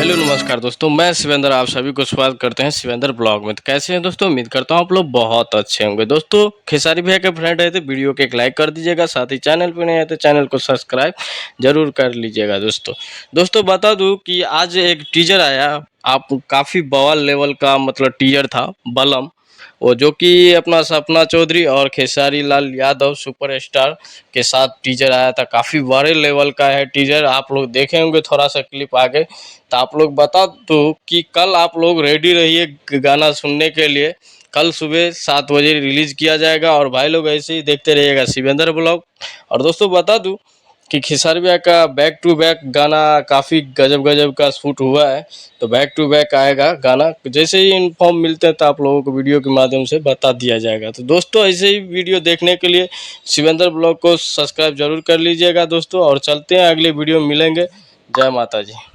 Hello नमस्कार दोस्तों, मैं शिवेंद्र आप सभी को स्वागत करते हैं शिवेंद्र ब्लॉग में। तो कैसे हैं दोस्तों? उम्मीद करता हूं आप लोग बहुत अच्छे होंगे। दोस्तों खेसारी भैया के फ्रेंड है तो वीडियो को एक लाइक कर दीजिएगा, साथ ही चैनल पे नहीं है तो चैनल को सब्सक्राइब जरूर कर लीजिएगा। दोस्तों बता दूं कि आज एक टीजर आया, आप काफ़ी बवाल लेवल का मतलब टीजर था बलम, वो जो कि अपना सपना चौधरी और खेसारी लाल यादव सुपरस्टार के साथ टीजर आया था। काफ़ी बड़े लेवल का है टीजर, आप लोग देखे होंगे थोड़ा सा क्लिप आगे। तो आप लोग बता दो कि कल आप लोग रेडी रहिए गाना सुनने के लिए। कल सुबह 7 बजे रिलीज किया जाएगा और भाई लोग ऐसे ही देखते रहिएगा शिवेंद्र ब्लॉग। और दोस्तों बता दूं कि खेसारी भैया का बैक टू बैक गाना काफ़ी गजब गजब का शूट हुआ है, तो बैक टू बैक आएगा गाना। जैसे ही इन्फॉर्म मिलते हैं तो आप लोगों को वीडियो के माध्यम से बता दिया जाएगा। तो दोस्तों ऐसे ही वीडियो देखने के लिए शिवेंद्र ब्लॉग को सब्सक्राइब जरूर कर लीजिएगा दोस्तों, और चलते हैं अगले वीडियो में मिलेंगे। जय माता जी।